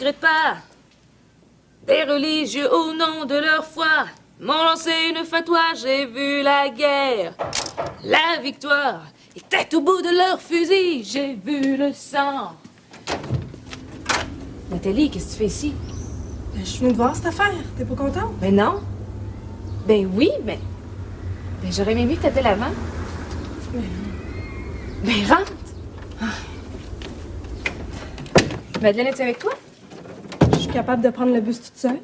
regrette pas. Des religieux au nom de leur foi m'ont lancé une fatwa, j'ai vu la guerre. La victoire était au bout de leur fusil, j'ai vu le sang. Nathalie, qu'est-ce que tu fais ici? Je suis venue de voir cette affaire. T'es pas contente? Ben non. Ben oui, mais... Ben j'aurais aimé mieux que t'appelles avant. Ben rentre. Madeleine, es-tu avec toi? Je suis capable de prendre le bus toute seule.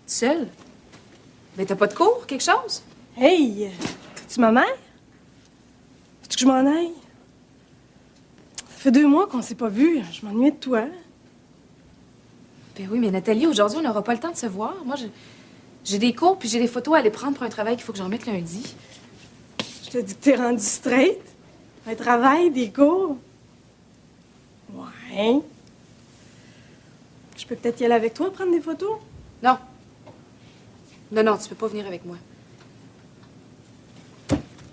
Seule? Ben t'as pas de cours, quelque chose? Hey! Tu ma mère? Veux-tu que je m'en aille? Ça fait 2 mois qu'on s'est pas vus. Je m'ennuie de toi. Ben oui, mais Nathalie, aujourd'hui, on n'aura pas le temps de se voir. Moi, j'ai des cours puis j'ai des photos à aller prendre pour un travail qu'il faut que j'en mette lundi. Je te dis que t'es rendue straight. Un travail, des cours. Ouais. Je peux peut-être y aller avec toi prendre des photos? Non. Non, tu peux pas venir avec moi.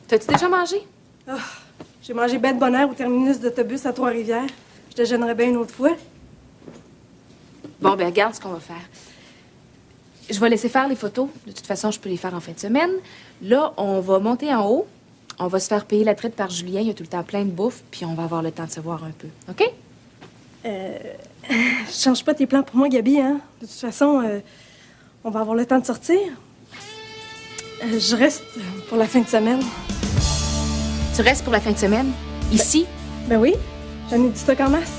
T'as-tu déjà mangé? Oh, j'ai mangé bête de bonne heure au terminus d'autobus à Trois-Rivières. Je te gênerais bien une autre fois. Bon, ben regarde ce qu'on va faire. Je vais laisser faire les photos. De toute façon, je peux les faire en fin de semaine. Là, on va monter en haut. On va se faire payer la traite par Julien. Il y a tout le temps plein de bouffe. Puis on va avoir le temps de se voir un peu. OK? Change pas tes plans pour moi, Gabi, hein? De toute façon, on va avoir le temps de sortir. Je reste pour la fin de semaine. Tu restes pour la fin de semaine? Ici? Ben oui, j'en ai du stock en masse.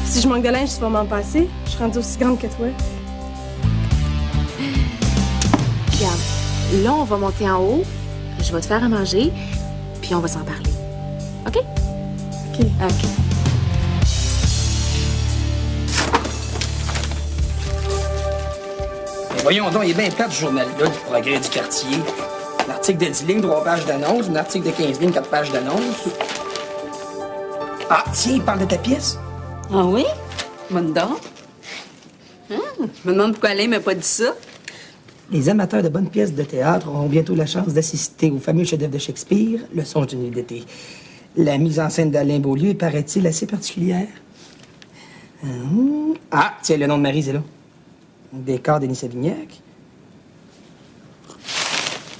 Si je manque de linge, tu vas m'en passer. Je suis rendue aussi grande que toi. Regarde, là, on va monter en haut. Je vais te faire à manger. Puis on va s'en parler. OK? OK. OK. Voyons donc, il est bien plate ce journal-là, du progrès du quartier. Un article de 10 lignes, 3 pages d'annonce. Un article de 15 lignes, 4 pages d'annonce. Ah, tiens, il parle de ta pièce. Ah oui? Bonne donc. Je me demande pourquoi Alain m'a pas dit ça. Les amateurs de bonnes pièces de théâtre auront bientôt la chance d'assister au fameux chef-d'œuvre de Shakespeare, Le songe d'une nuit d'été. La mise en scène d'Alain Beaulieu est, paraît-il, assez particulière. Ah, tiens, le nom de Marie, c'est là. Décor Denis Savignac.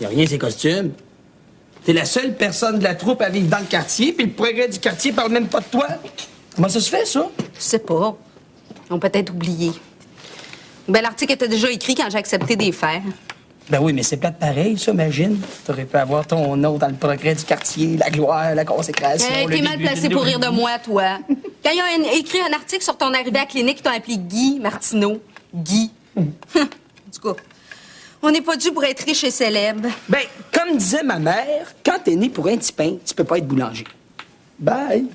Y a rien, ces costumes. T'es la seule personne de la troupe à vivre dans le quartier, puis le progrès du quartier parle même pas de toi. Comment ça se fait, ça? Je sais pas. Ils ont peut-être oublié. Ben, l'article était déjà écrit quand j'ai accepté des faire. Ben oui, mais c'est plate pareil, ça, imagine. T'aurais pu avoir ton nom dans le progrès du quartier, la gloire, la consécration. T'es mal placé pour rire de moi, toi. Quand ils ont écrit un article sur ton arrivée à la clinique, ils t'ont appelé Guy Martineau. Guy. En tout cas, on n'est pas dû pour être riche et célèbre. Ben, comme disait ma mère, quand t'es né pour un petit pain, tu peux pas être boulanger. Bye.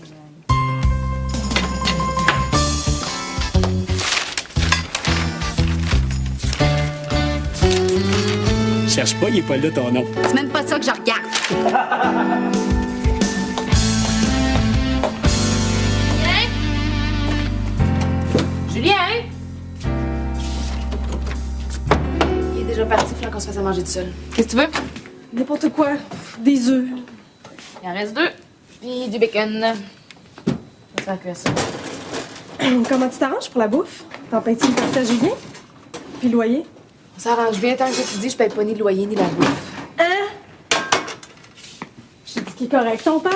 Cherche pas, il est pas là ton nom. C'est même pas ça que je regarde. Julien! Il est déjà parti, il faut qu'on se fasse à manger tout seul. Qu'est-ce que tu veux? N'importe quoi. Des œufs. Il en reste 2. Puis du bacon. On va faire cuire ça. Comment tu t'arranges pour la bouffe? T'en payes-tu une partie à Julien? Puis le loyer? On s'arrange bien tant que je te dis, je paye pas ni le loyer ni la bouffe. Hein? J'ai dit qu'il est correct, ton père.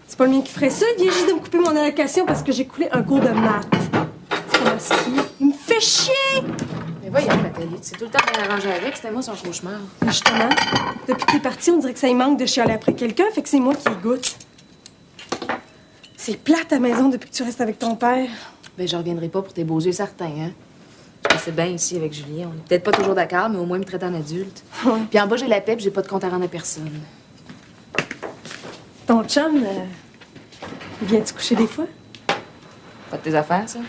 C'est pas le mien qui ferait ça. Il vient juste de me couper mon allocation parce que j'ai coulé un cours de maths. C'est comment c'est qui? Il me fait chier! Mais voyons, Nathalie, tu sais tout le temps bien arranger avec, c'était moi son cauchemar. Mais justement, depuis qu'il est parti, on dirait que ça y manque de chialer après quelqu'un, fait que c'est moi qui y goûte. C'est plate à maison depuis que tu restes avec ton père. Ben, je reviendrai pas pour tes beaux yeux certains, hein. Je passais bien ici avec Julien. On est peut-être pas toujours d'accord, mais au moins il me traite en adulte. Ouais. Puis en bas, j'ai la paix, puis j'ai pas de compte à rendre à personne. Ton chum, il vient-tu coucher des fois? Pas de tes affaires, ça?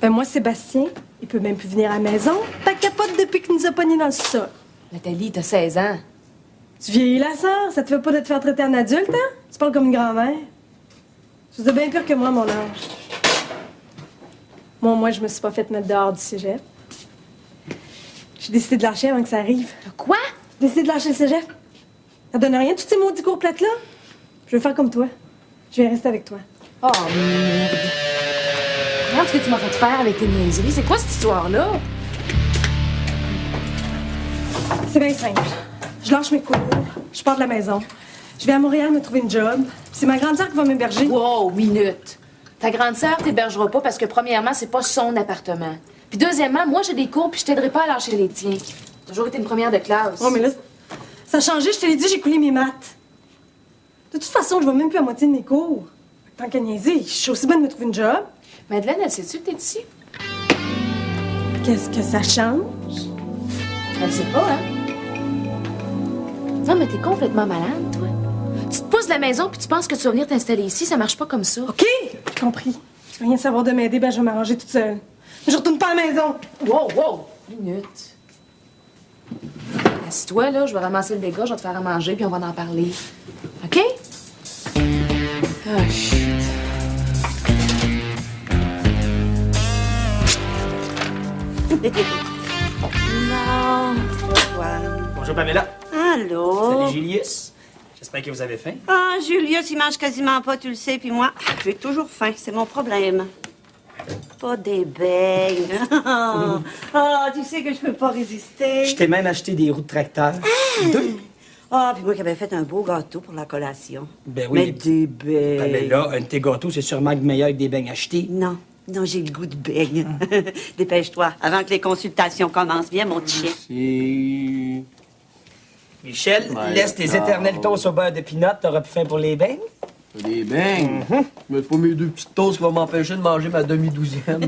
Ben moi, Sébastien, il peut même plus venir à la maison. T'as capote depuis qu'il nous a pognés dans le sol. Nathalie, t'as 16 ans. Tu vieillis la sœur, ça te fait pas de te faire traiter en adulte, hein? Tu parles comme une grand-mère. Tu faisais bien pire que moi à mon âge. Moi, je me suis pas fait mettre dehors du cégep. J'ai décidé de lâcher avant que ça arrive. Quoi? J'ai décidé de lâcher le cégep. Ça donne rien, tous ces maudits cours plates-là. Je veux faire comme toi. Je vais rester avec toi. Oh, merde. Regarde ce que tu m'as fait faire avec tes niaiseries. C'est quoi cette histoire-là? C'est bien simple. Je lâche mes cours, je pars de la maison. Je vais à Montréal me trouver une job. C'est ma grande sœur qui va m'héberger. Wow, minute. Ta grande sœur t'hébergera pas parce que, premièrement, c'est pas son appartement. Puis, deuxièmement, moi, j'ai des cours puis je t'aiderai pas à lâcher les tiens. T'as toujours été une première de classe. Oh, mais là, ça a changé. Je te l'ai dit, j'ai coulé mes maths. De toute façon, je vais même plus à moitié de mes cours. Tant qu'à niaiser, je suis aussi bonne de me trouver une job. Madeleine, elle sait-tu que t'es ici? Qu'est-ce que ça change? Elle sait pas, hein? Non, mais t'es complètement malade, toi. Tu te pousses de la maison puis tu penses que tu vas venir t'installer ici. Ça marche pas comme ça. OK, j'ai compris. Tu veux rien savoir de m'aider, ben je vais m'arranger toute seule. Je retourne pas à la maison. Wow! Minute. Assis-toi, là, je vais ramasser le dégât, je vais te faire à manger, puis on va en parler. OK? Ah, shit. Non, Antoine. Bonjour, Pamela. Allô? Salut, Julius. J'espère que vous avez faim. Ah, Julius, il mange quasiment pas, tu le sais, puis moi, j'ai toujours faim, c'est mon problème. Pas des beignes. Ah, tu sais que je peux pas résister. Je t'ai même acheté des roues de tracteur. Deux. Ah, puis moi qui avais fait un beau gâteau pour la collation. Ben oui. Mais des beignes. Pamela, un de tes gâteaux, c'est sûrement meilleur que des beignes achetés. Non, j'ai le goût de beignes. Dépêche-toi, avant que les consultations commencent. Viens, mon petit chien. Michel, laisse tes éternels toasts au beurre de pinot. T'auras plus faim pour les beignes? Des beignes. Mais pas mes deux petites toasts qui vont m'empêcher de manger ma demi-douzième.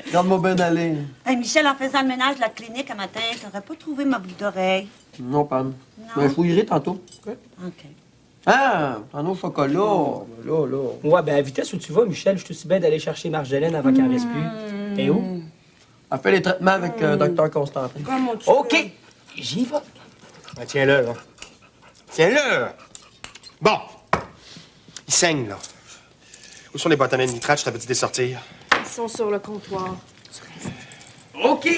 Regarde-moi bien aller. Hey, Michel, en faisant le ménage de la clinique un matin, t'aurais pas trouvé ma boucle d'oreille? Non, Pam. Non. Mais je fouillerai tantôt. OK. Ah, t'en as au chocolat. Là. Ouais, ben à la vitesse où tu vas, Michel, je suis aussi bien d'aller chercher Marjolaine avant qu'elle reste plus. Et où? Elle fait les traitements avec Dr Constantin. OK, j'y vais. Ah, tiens-le, là. Tiens-le! Bon. Il saigne, là. Où sont les bâtonnets de nitrate? Je t'avais dit de les sortir. Ils sont sur le comptoir. OK,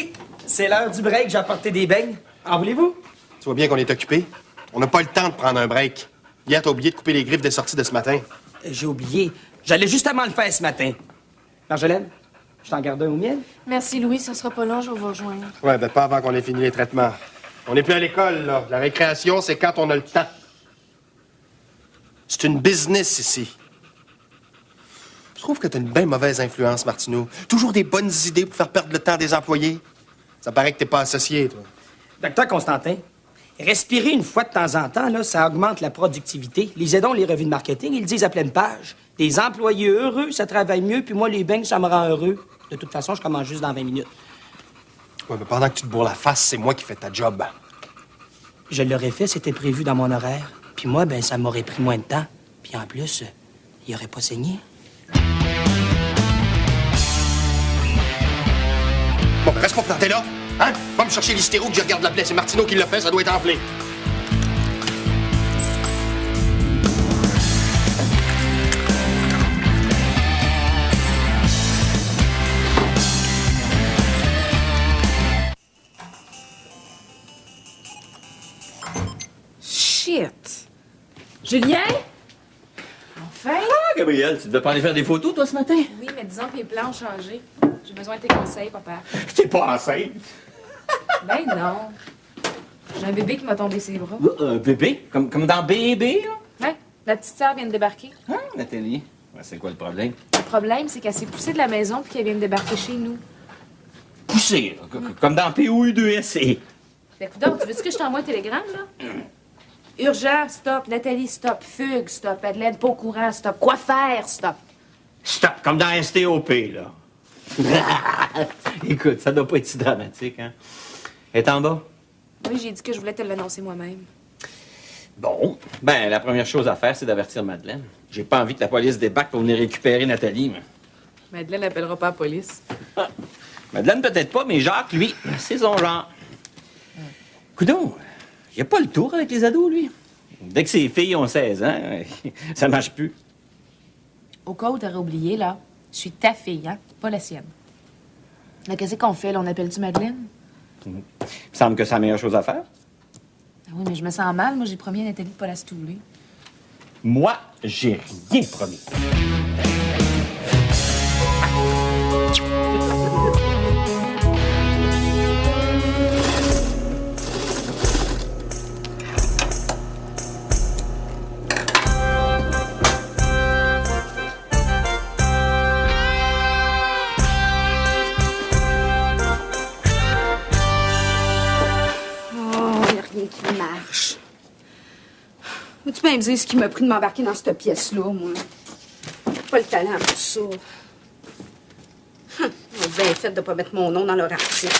c'est l'heure du break. J'ai apporté des beignes. En voulez-vous? Tu vois bien qu'on est occupé. On n'a pas le temps de prendre un break. Hier, t'as oublié de couper les griffes des sorties de ce matin. J'ai oublié. J'allais justement le faire ce matin. Marjolaine, je t'en garde un au miel? Merci, Louis. Ça sera pas long, je vais vous rejoindre. Ouais, ben pas avant qu'on ait fini les traitements. On n'est plus à l'école, là. La récréation, c'est quand on a le temps. C'est une business ici. Je trouve que t'as une bien mauvaise influence, Martineau. Toujours des bonnes idées pour faire perdre le temps des employés. Ça paraît que t'es pas associé, toi. Docteur Constantin, respirer une fois de temps en temps, là, ça augmente la productivité. Lisez donc les revues de marketing, ils le disent à pleine page. Des employés heureux, ça travaille mieux, puis moi, les beignes, ça me rend heureux. De toute façon, je commence juste dans 20 minutes. Ouais, mais pendant que tu te bourres la face, c'est moi qui fais ta job. Je l'aurais fait, c'était prévu dans mon horaire. Puis moi, ben, ça m'aurait pris moins de temps. Puis en plus, il aurait pas saigné. Bon, ben reste pas planté là. Hein? Va me chercher l'hystéro que je regarde la plaie. C'est Martineau qui l'a fait, ça doit être enflé. Shit! Julien? Enfin? Ah, Gabriel, tu devais pas aller faire des photos, toi, ce matin? Oui, mais disons que les plans ont changé. J'ai besoin de tes conseils, papa. T'es pas enceinte. Ben non. J'ai un bébé qui m'a tombé ses bras. Un bébé? Comme dans bébé, là? Ouais, la petite sœur vient de débarquer. Hein, Nathalie? Ouais, c'est quoi le problème? Le problème, c'est qu'elle s'est poussée de la maison puis qu'elle vient de débarquer chez nous. Poussé, là, comme dans POU2SC. Fait que, donc, tu veux-tu que je t'envoie un télégramme, là? Urgent, stop. Nathalie, stop. Fugue, stop. Madeleine, pas au courant, stop. Quoi faire, stop. Stop, comme dans STOP, là. Écoute, ça doit pas être si dramatique, hein? Elle est en bas? Oui, j'ai dit que je voulais te l'annoncer moi-même. Bon. Ben, la première chose à faire, c'est d'avertir Madeleine. J'ai pas envie que la police débarque pour venir récupérer Nathalie, mais... Madeleine n'appellera pas la police. Ah. Madeleine, peut-être pas, mais Jacques, lui, c'est son genre. Coudon, il a pas le tour avec les ados, lui. Dès que ses filles ont 16 ans, ça marche plus. Au cas où t'aurais oublié, là, je suis ta fille, hein, pas la sienne. Là, qu'est-ce qu'on fait, là? On appelle-tu Madeleine? Il me semble que c'est la meilleure chose à faire. Ah oui, mais je me sens mal. Moi, j'ai promis à Nathalie de pas la stouler. Moi, j'ai rien promis. me dire ce qui m'a pris de m'embarquer dans cette pièce-là, moi. Pas le talent pour ça. On a bien fait de pas mettre mon nom dans leur article.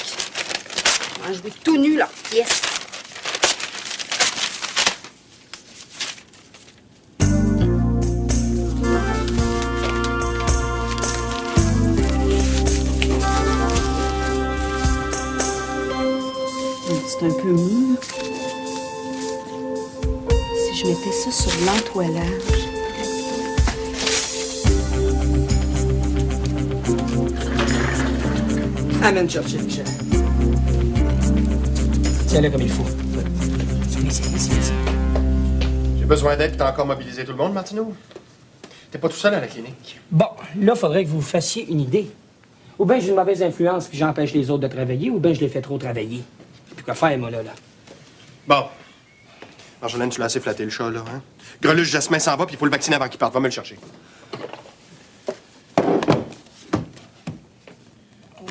On va jouer tout nu leur pièce. C'est un peu mou, là. Si je mettais ça sur l'entoilage... Amène Churchill, Michel. Tiens-le comme il faut. J'ai besoin d'aide, t'as encore mobilisé tout le monde, Martineau? T'es pas tout seul à la clinique. Bon, là, faudrait que vous vous fassiez une idée. Ou bien j'ai une mauvaise influence puis j'empêche les autres de travailler, ou bien je les fais trop travailler. Puis quoi faire, moi, là? Bon. Marjolaine, tu l'as assez flatté, le chat, là, hein? Greluche, Jasmin s'en va, puis il faut le vacciner avant qu'il parte. Va me le chercher.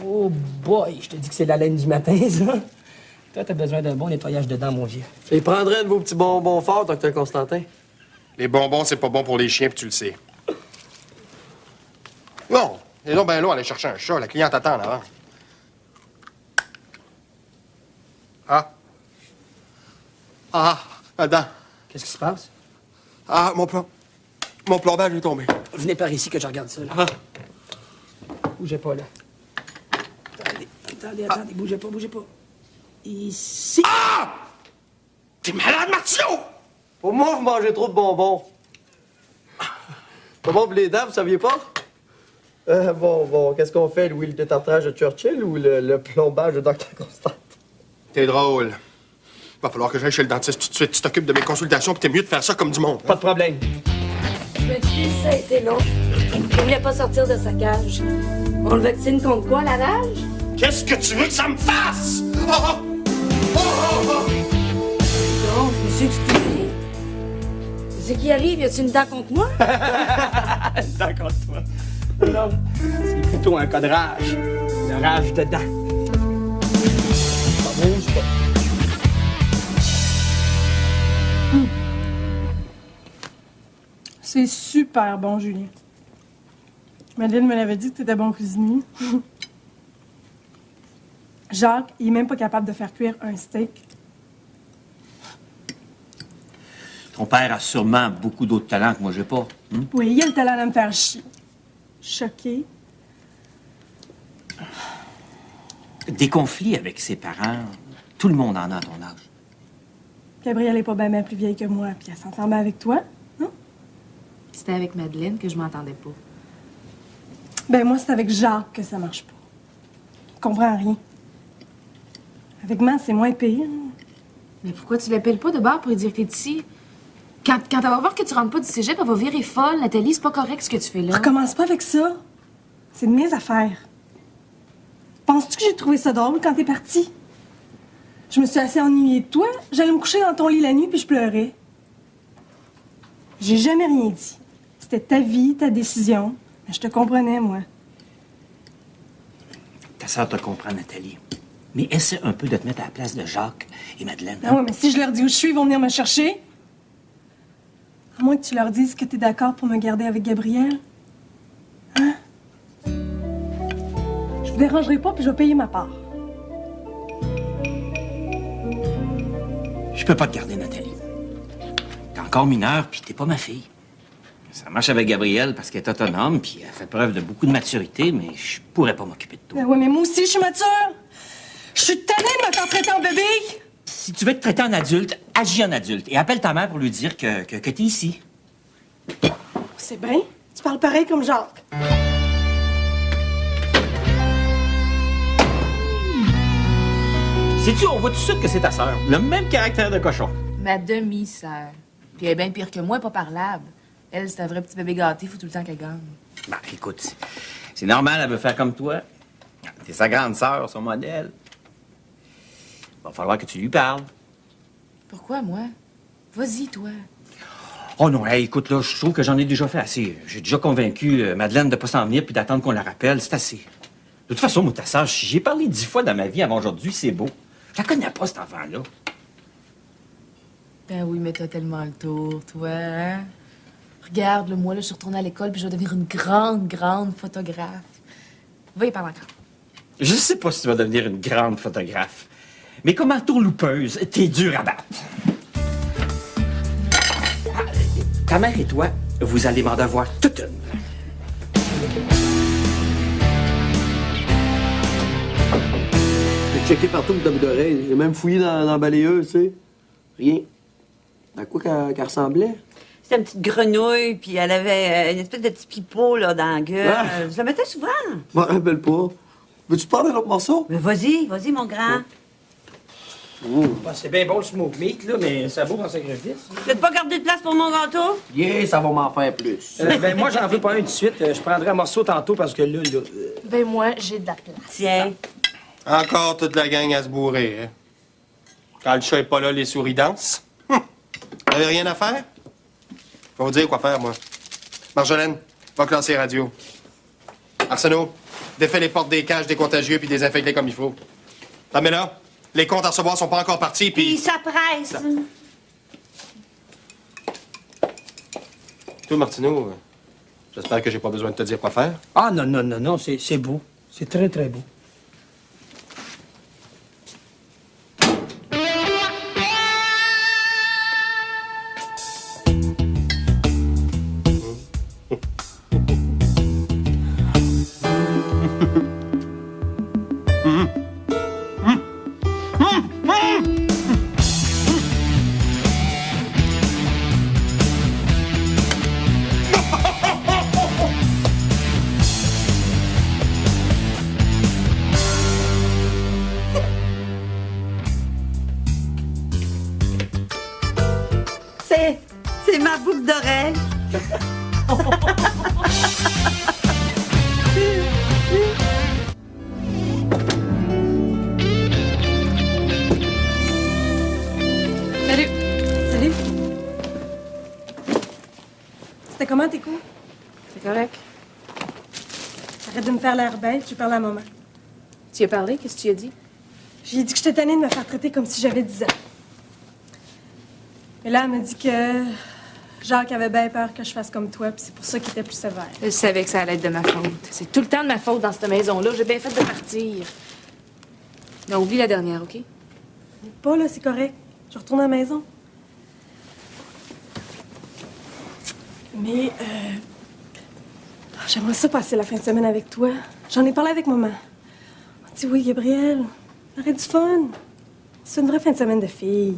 Oh boy, je te dis que c'est la laine du matin, ça. Toi, t'as besoin d'un bon nettoyage de dents, mon vieux. Je les prendrais de vos petits bonbons forts, Dr. Constantin. Les bonbons, c'est pas bon pour les chiens, puis tu le sais. Non, et donc, ben là, aller chercher un chat. La cliente attend, là, avant. La dent. Qu'est-ce qui se passe? Ah, mon plombage est tombé. Venez par ici que je regarde ça, là. Bougez pas, là. Attendez, bougez pas. Ici. Ah! T'es malade, Martineau! Pour moi, vous mangez trop de bonbons. Pas bon pour les dents, vous saviez pas? Bon, qu'est-ce qu'on fait, Louis? Le détartrage de Churchill ou le plombage de Dr. Constantin? T'es drôle. Va falloir que j'aille chez le dentiste tout de suite. Tu t'occupes de mes consultations, puis t'es mieux de faire ça comme du monde. Pas de problème. Je m'excuse, ça a été long. Il voulait pas sortir de sa cage. On le vaccine contre quoi, la rage? Qu'est-ce que tu veux que ça me fasse? Non, je me suis excusée. C'est qui arrive? Y a-t-il une dent contre moi? D'accord, toi. Non, c'est plutôt un cas de rage. De rage de dents. Ça bouge pas. C'est super bon, Julien. Madeleine me l'avait dit que t'étais bon cuisinier. Jacques, il est même pas capable de faire cuire un steak. Ton père a sûrement beaucoup d'autres talents que moi, j'ai pas. Hein? Oui, il a le talent de me faire chier. Choqué. Des conflits avec ses parents, tout le monde en a à ton âge. Gabrielle est pas bien plus vieille que moi, puis elle s'entend bien avec toi. C'était avec Madeleine que je m'entendais pas. Ben moi, c'est avec Jacques que ça marche pas. Il comprend rien. Avec moi, c'est moins pire. Mais pourquoi tu l'appelles pas de bord pour lui dire que t'es ici? Quand elle va voir que tu rentres pas du cégep, elle va virer folle. Nathalie, c'est pas correct ce que tu fais là. Recommence pas avec ça. C'est de mes affaires. Penses-tu que j'ai trouvé ça drôle quand t'es parti? Je me suis assez ennuyée de toi. J'allais me coucher dans ton lit la nuit puis je pleurais. J'ai jamais rien dit. C'était ta vie, ta décision. Mais je te comprenais, moi. Ta sœur te comprend, Nathalie. Mais essaie un peu de te mettre à la place de Jacques et Madeleine. Ah ouais, mais si je leur dis où je suis, ils vont venir me chercher. À moins que tu leur dises que t'es d'accord pour me garder avec Gabrielle. Hein? Je vous dérangerai pas, puis je vais payer ma part. Je peux pas te garder, Nathalie. T'es encore mineure, puis t'es pas ma fille. Ça marche avec Gabrielle parce qu'elle est autonome, puis elle fait preuve de beaucoup de maturité, mais je pourrais pas m'occuper de toi. Ah ouais, mais moi aussi, je suis mature. Je suis tannée de me faire traiter en bébé. Si tu veux te traiter en adulte, agis en adulte et appelle ta mère pour lui dire que t'es ici. C'est bien. Tu parles pareil comme Jacques. Sais-tu, on voit tout de suite que c'est ta sœur. Le même caractère de cochon. Ma demi-sœur. Puis elle est bien pire que moi, pas parlable. Elle, c'est un vrai petit bébé gâté, faut tout le temps qu'elle gagne. Bah, écoute, c'est normal, elle veut faire comme toi. T'es sa grande sœur, son modèle. Va falloir que tu lui parles. Pourquoi, moi? Vas-y, toi. Oh non, hey, écoute, là, je trouve que j'en ai déjà fait assez. J'ai déjà convaincu Madeleine de pas s'en venir puis d'attendre qu'on la rappelle. C'est assez. De toute façon, moi, ta sœur, j'ai parlé 10 fois dans ma vie avant aujourd'hui, c'est beau. Je la connais pas, cet enfant-là. Ben oui, mais t'as tellement le tour, toi, hein? Regarde, là, moi, là, je suis retournée à l'école, puis je vais devenir une grande, grande photographe. Va y parler encore. Je sais pas si tu vas devenir une grande photographe, mais comme entourloupeuse, t'es dur à battre. Ah, ta mère et toi, vous allez m'en devoir toute une. J'ai checké partout le top d'oreille. J'ai même fouillé dans la balayeuse, tu sais. Rien. À quoi qu'elle ressemblait? C'était une petite grenouille, puis elle avait une espèce de petit pipeau là, dans la gueule. Ah. Je la mettais souvent. Je m'en rappelle pas. Veux-tu te prendre un autre morceau? Mais vas-y, mon grand. Bon, c'est bien bon le smoke meat, là, mais ça vaut en sacrifice. Tu veux pas garder de place pour mon gâteau? Yeah, ça va m'en faire plus. Ben, moi, j'en veux pas un tout de suite. Je prendrai un morceau tantôt parce que là. Ben moi, j'ai de la place. Tiens. Encore toute la gang à se bourrer, hein? Quand le chat est pas là, les souris dansent. T'avais rien à faire? Je vais vous dire quoi faire, moi. Marjolaine, va classer radio. Arsenault, défais les portes des cages des contagieux puis désinfecte-les comme il faut. Pamela, les comptes à recevoir sont pas encore partis, Puis puis... ça presse. Toi, Martineau, j'espère que j'ai pas besoin de te dire quoi faire. Ah, non, c'est beau. C'est très, très beau. C'est ma boucle d'oreille. Salut. Salut. C'était comment tes coups? C'est correct. Arrête de me faire l'air bête, je parle à maman. Tu y as parlé? Qu'est-ce que tu y as dit? J'ai dit que j'étais tannée de me faire traiter comme si j'avais 10 ans. Et là, elle m'a dit que Jacques avait bien peur que je fasse comme toi, puis c'est pour ça qu'il était plus sévère. Je savais que ça allait être de ma faute. C'est tout le temps de ma faute dans cette maison-là. J'ai bien fait de partir. Non, oublie la dernière, OK? Pas, là, c'est correct. Je retourne à la maison. Mais, j'aimerais ça passer la fin de semaine avec toi. J'en ai parlé avec maman. Elle dit oui, Gabriel, on aurait du fun. C'est une vraie fin de semaine de filles.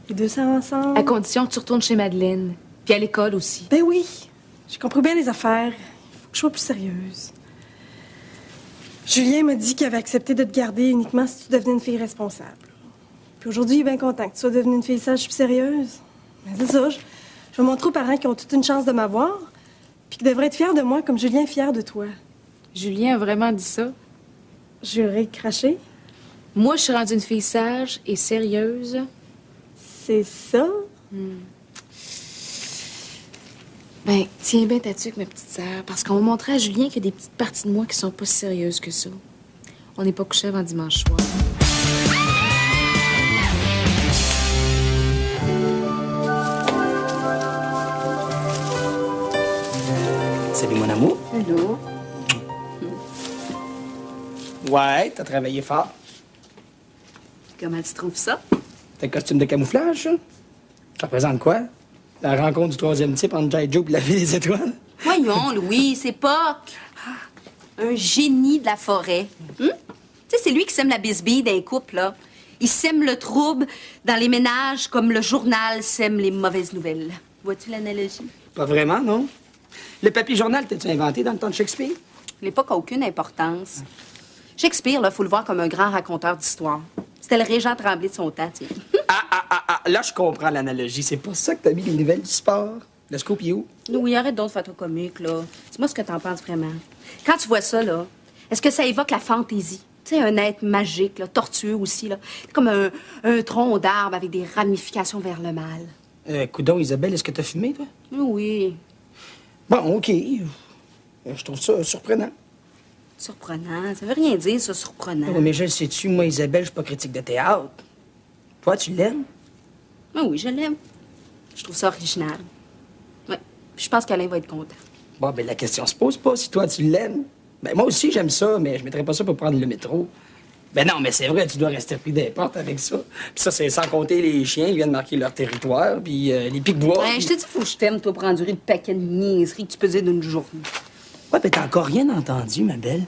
Les deux sœurs ensemble. À condition que tu retournes chez Madeleine. Puis à l'école aussi. Ben oui, j'ai compris bien les affaires. Il faut que je sois plus sérieuse. Julien m'a dit qu'il avait accepté de te garder uniquement si tu devenais une fille responsable. Puis aujourd'hui, il est bien content que tu sois devenue une fille sage et sérieuse. Mais c'est ça, je vais montrer aux parents qui ont toute une chance de m'avoir, puis qui devraient être fiers de moi comme Julien est fier de toi. Julien a vraiment dit ça? J'aurais craché? Moi, je suis rendue une fille sage et sérieuse. C'est ça? Ben, tiens bien ta tuque, ma petite sœur, parce qu'on va montrer à Julien qu'il y a des petites parties de moi qui sont pas si sérieuses que ça. On n'est pas couché avant dimanche soir. Salut, mon amour. Allô? Ouais, t'as travaillé fort. Comment tu trouves ça? T'as un costume de camouflage, ça? Ça représente quoi? La rencontre du troisième type entre Jai Joe et la Ville des Étoiles? Voyons, Louis, c'est pas un génie de la forêt. Tu sais, c'est lui qui sème la bisbille d'un couple, là. Il sème le trouble dans les ménages comme le journal sème les mauvaises nouvelles. Vois-tu l'analogie? Pas vraiment, non? Le papier journal, t'as-tu inventé dans le temps de Shakespeare? L'époque n'a aucune importance. Shakespeare, là, faut le voir comme un grand raconteur d'histoire. C'était le Régent Tremblay de son temps, tu sais. Là, je comprends l'analogie. C'est pas ça que t'as mis les nouvelles du sport. Le scoop, il est où? Louis, arrête d'autres photos comiques, là. Dis-moi ce que t'en penses vraiment. Quand tu vois ça, là, est-ce que ça évoque la fantaisie? Tu sais, un être magique, là, tortueux aussi, là. Comme un tronc d'arbre avec des ramifications vers le mal. Coudon, Isabelle, est-ce que t'as fumé, toi? Oui. Bon, OK. Je trouve ça surprenant. Surprenant. Ça veut rien dire, ça, surprenant. Oui, mais je le sais-tu, moi, Isabelle, je suis pas critique de théâtre. Toi, tu l'aimes? Ah oui, je l'aime. Je trouve ça original. Oui. Je pense qu'Alain va être content. Bon, ben la question se pose pas si toi tu l'aimes. Ben moi aussi j'aime ça, mais je mettrais pas ça pour prendre le métro. Ben non, mais c'est vrai, tu dois rester pris des portes avec ça. Puis ça, c'est sans compter les chiens qui viennent marquer leur territoire, puis les pics-bois. Ouais, je te dis, faut que je t'aime, toi, pour endurer le paquet de niaiseries que tu peux dire d'une journée. Ouais, ben t'as encore rien entendu, ma belle.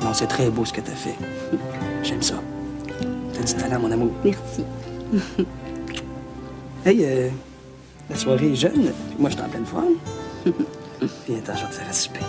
Non, c'est très beau ce que t'as fait. J'aime ça. T'as du talent, mon amour. Merci. Hey, la soirée est jeune, puis moi, je suis en pleine forme. Viens, attends, je vais te faire à souper.